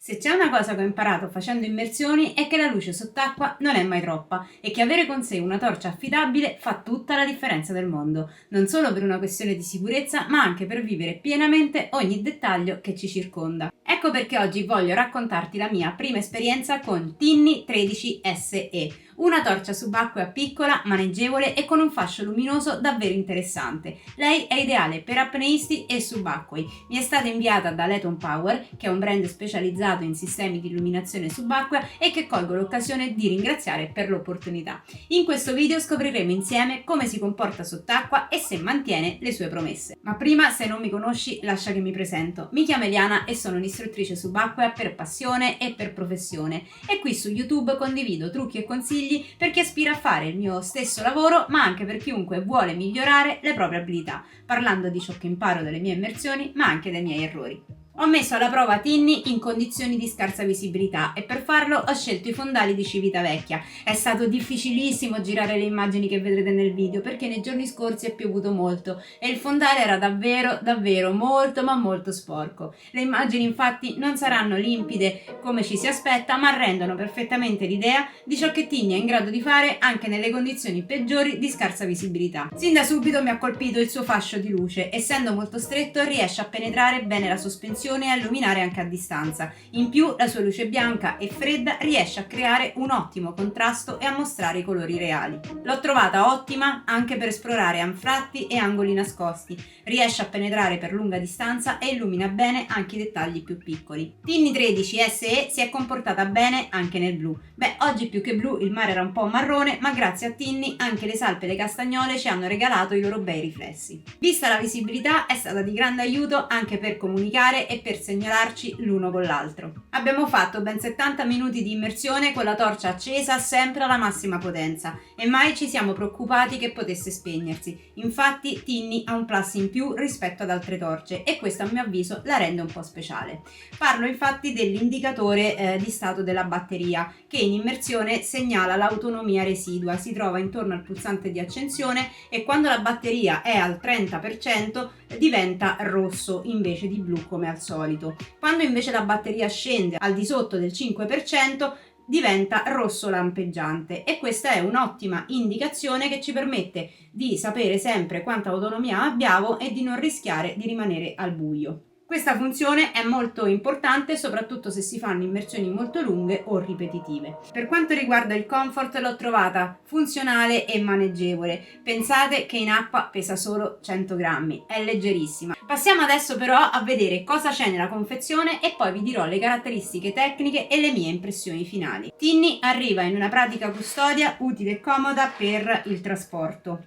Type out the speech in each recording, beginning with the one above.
Se c'è una cosa che ho imparato facendo immersioni è che la luce sott'acqua non è mai troppa e che avere con sé una torcia affidabile fa tutta la differenza del mondo, non solo per una questione di sicurezza, ma anche per vivere pienamente ogni dettaglio che ci circonda. Ecco perché oggi voglio raccontarti la mia prima esperienza con Tinni 13 SE, una torcia subacquea piccola, maneggevole e con un fascio luminoso davvero interessante. Lei è ideale per apneisti e subacquei. Mi è stata inviata da Leton Power, che è un brand specializzato in sistemi di illuminazione subacquea e che colgo l'occasione di ringraziare per l'opportunità. In questo video scopriremo insieme come si comporta sott'acqua e se mantiene le sue promesse. Ma prima, se non mi conosci, lascia che mi presento. Mi chiamo Eliana e sono un'istruttrice subacquea per passione e per professione e qui su YouTube condivido trucchi e consigli per chi aspira a fare il mio stesso lavoro, ma anche per chiunque vuole migliorare le proprie abilità, parlando di ciò che imparo dalle mie immersioni, ma anche dai miei errori. Ho messo alla prova Tinni in condizioni di scarsa visibilità e per farlo ho scelto i fondali di Civitavecchia. È stato difficilissimo girare le immagini che vedrete nel video perché nei giorni scorsi è piovuto molto e il fondale era davvero molto sporco. Le immagini infatti non saranno limpide come ci si aspetta, ma rendono perfettamente l'idea di ciò che Tinni è in grado di fare anche nelle condizioni peggiori di scarsa visibilità. Sin da subito mi ha colpito il suo fascio di luce, essendo molto stretto riesce a penetrare bene la sospensione e a illuminare anche a distanza. In più la sua luce bianca e fredda riesce a creare un ottimo contrasto e a mostrare i colori reali. L'ho trovata ottima anche per esplorare anfratti e angoli nascosti, riesce a penetrare per lunga distanza e illumina bene anche i dettagli più piccoli. Tinni 13 SE si è comportata bene anche nel blu. Oggi più che blu il mare era un po' marrone, ma grazie a Tinni anche le salpe e le castagnole ci hanno regalato i loro bei riflessi. Vista la visibilità è stata di grande aiuto anche per comunicare e per segnalarci l'uno con l'altro. Abbiamo fatto ben 70 minuti di immersione con la torcia accesa sempre alla massima potenza e mai ci siamo preoccupati che potesse spegnersi. Infatti Tinni ha un plus in più rispetto ad altre torce e questo a mio avviso la rende un po' speciale. Parlo infatti dell'indicatore di stato della batteria che in immersione segnala l'autonomia residua, si trova intorno al pulsante di accensione e quando la batteria è al 30% diventa rosso invece di blu come al solito. Quando invece la batteria scende al di sotto del 5% diventa rosso lampeggiante e questa è un'ottima indicazione che ci permette di sapere sempre quanta autonomia abbiamo e di non rischiare di rimanere al buio. Questa funzione è molto importante soprattutto se si fanno immersioni molto lunghe o ripetitive. Per quanto riguarda il comfort l'ho trovata funzionale e maneggevole. Pensate che in acqua pesa solo 100 grammi, è leggerissima. Passiamo adesso però a vedere cosa c'è nella confezione e poi vi dirò le caratteristiche tecniche e le mie impressioni finali. Tinni arriva in una pratica custodia utile e comoda per il trasporto.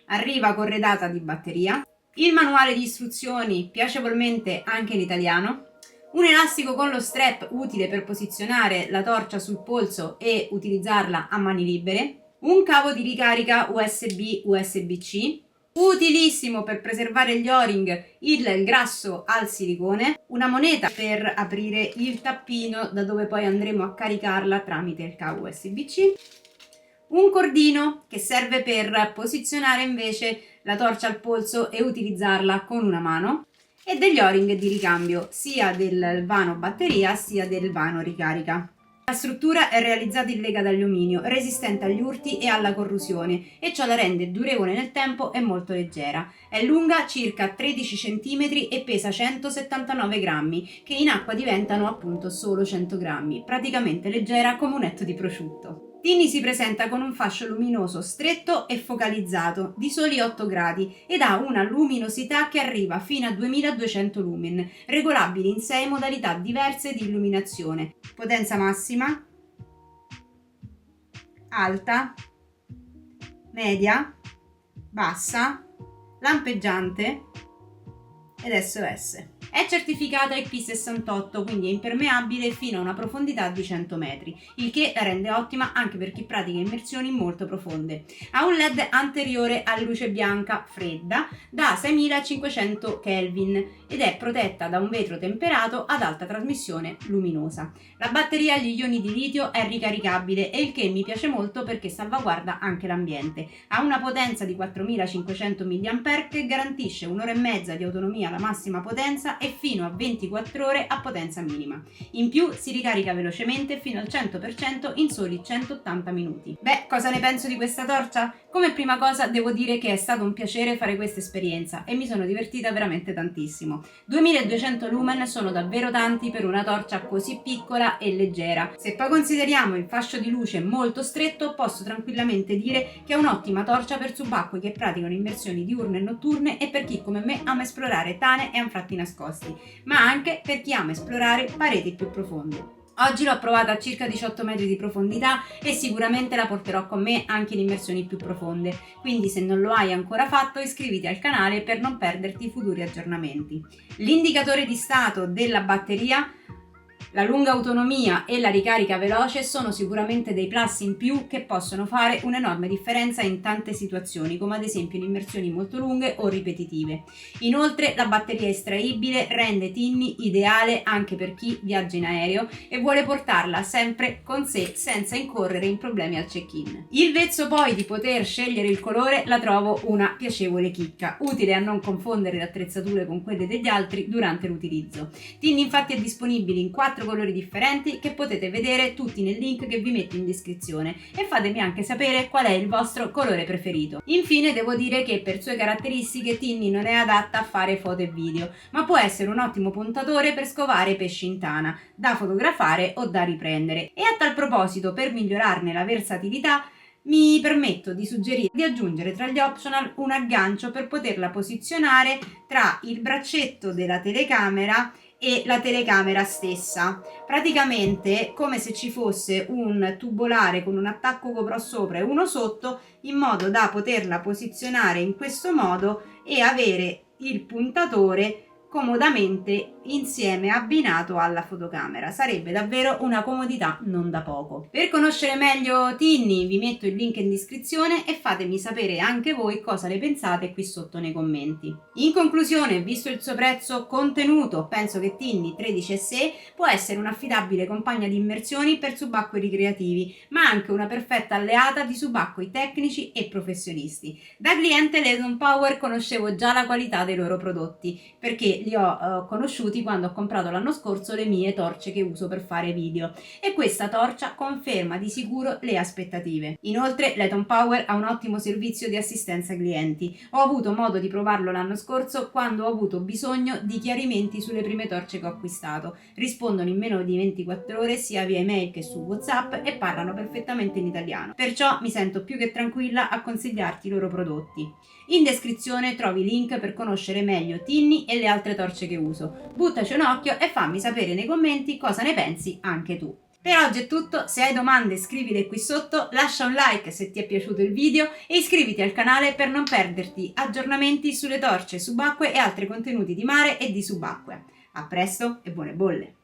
Arriva corredata di batteria. Il manuale di istruzioni piacevolmente anche in italiano, un elastico con lo strap utile per posizionare la torcia sul polso e utilizzarla a mani libere, un cavo di ricarica USB-USB-C, utilissimo per preservare gli o-ring, il grasso al silicone, una moneta per aprire il tappino da dove poi andremo a caricarla tramite il cavo USB-C, un cordino che serve per posizionare invece la torcia al polso e utilizzarla con una mano e degli o-ring di ricambio sia del vano batteria sia del vano ricarica. La struttura è realizzata in lega d'alluminio, resistente agli urti e alla corrosione e ciò la rende durevole nel tempo e molto leggera. È lunga circa 13 cm e pesa 179 grammi, che in acqua diventano appunto solo 100 grammi, praticamente leggera come un etto di prosciutto. Tinni si presenta con un fascio luminoso stretto e focalizzato di soli 8 gradi ed ha una luminosità che arriva fino a 2200 lumen, regolabili in 6 modalità diverse di illuminazione: potenza massima, alta, media, bassa, lampeggiante ed SOS. È certificata IP68, quindi è impermeabile fino a una profondità di 100 metri, il che la rende ottima anche per chi pratica immersioni molto profonde. Ha un LED anteriore a luce bianca fredda da 6500 Kelvin ed è protetta da un vetro temperato ad alta trasmissione luminosa. La batteria agli ioni di litio è ricaricabile e il che mi piace molto perché salvaguarda anche l'ambiente. Ha una potenza di 4500 mAh che garantisce un'ora e mezza di autonomia alla massima potenza e fino a 24 ore a potenza minima. In più si ricarica velocemente fino al 100% in soli 180 minuti. Beh, cosa ne penso di questa torcia? Come prima cosa devo dire che è stato un piacere fare questa esperienza e mi sono divertita veramente tantissimo. 2200 lumen sono davvero tanti per una torcia così piccola e leggera. Se poi consideriamo il fascio di luce molto stretto, posso tranquillamente dire che è un'ottima torcia per subacquei che praticano immersioni diurne e notturne e per chi come me ama esplorare tane e anfratti nascosti, ma anche per chi ama esplorare pareti più profonde. Oggi l'ho provata a circa 18 metri di profondità e sicuramente la porterò con me anche in immersioni più profonde, quindi se non lo hai ancora fatto iscriviti al canale per non perderti futuri aggiornamenti. L'indicatore di stato della batteria, la lunga autonomia e la ricarica veloce sono sicuramente dei plus in più che possono fare un'enorme differenza in tante situazioni, come ad esempio in immersioni molto lunghe o ripetitive. Inoltre la batteria estraibile rende Tinni ideale anche per chi viaggia in aereo e vuole portarla sempre con sé senza incorrere in problemi al check-in. Il vezzo poi di poter scegliere il colore la trovo una piacevole chicca, utile a non confondere le attrezzature con quelle degli altri durante l'utilizzo. Tinni infatti è disponibile in 4 colori differenti che potete vedere tutti nel link che vi metto in descrizione e fatemi anche sapere qual è il vostro colore preferito. Infine devo dire che per sue caratteristiche Tinni non è adatta a fare foto e video, ma può essere un ottimo puntatore per scovare pesci in tana, da fotografare o da riprendere. E a tal proposito, per migliorarne la versatilità, mi permetto di suggerire di aggiungere tra gli optional un aggancio per poterla posizionare tra il braccetto della telecamera e la telecamera stessa, praticamente come se ci fosse un tubolare con un attacco GoPro sopra e uno sotto, in modo da poterla posizionare in questo modo e avere il puntatore comodamente insieme abbinato alla fotocamera. Sarebbe davvero una comodità non da poco. Per conoscere meglio Tinni vi metto il link in descrizione e fatemi sapere anche voi cosa ne pensate qui sotto nei commenti. In conclusione, visto il suo prezzo contenuto, penso che Tinni 13SE può essere un'affidabile compagna di immersioni per subacquei ricreativi, ma anche una perfetta alleata di subacquei tecnici e professionisti. Da cliente Ledon Power conoscevo già la qualità dei loro prodotti, perché li ho conosciuti quando ho comprato l'anno scorso le mie torce che uso per fare video e questa torcia conferma di sicuro le aspettative. Inoltre Ledon Power ha un ottimo servizio di assistenza clienti. Ho avuto modo di provarlo l'anno scorso quando ho avuto bisogno di chiarimenti sulle prime torce che ho acquistato. Rispondono in meno di 24 ore sia via email che su WhatsApp e parlano perfettamente in italiano. Perciò mi sento più che tranquilla a consigliarti i loro prodotti. In descrizione trovi link per conoscere meglio Tinni e le altre torce che uso. Buttaci un occhio e fammi sapere nei commenti cosa ne pensi anche tu. Per oggi è tutto, se hai domande scrivile qui sotto, lascia un like se ti è piaciuto il video e iscriviti al canale per non perderti aggiornamenti sulle torce, subacquee e altri contenuti di mare e di subacquea. A presto e buone bolle!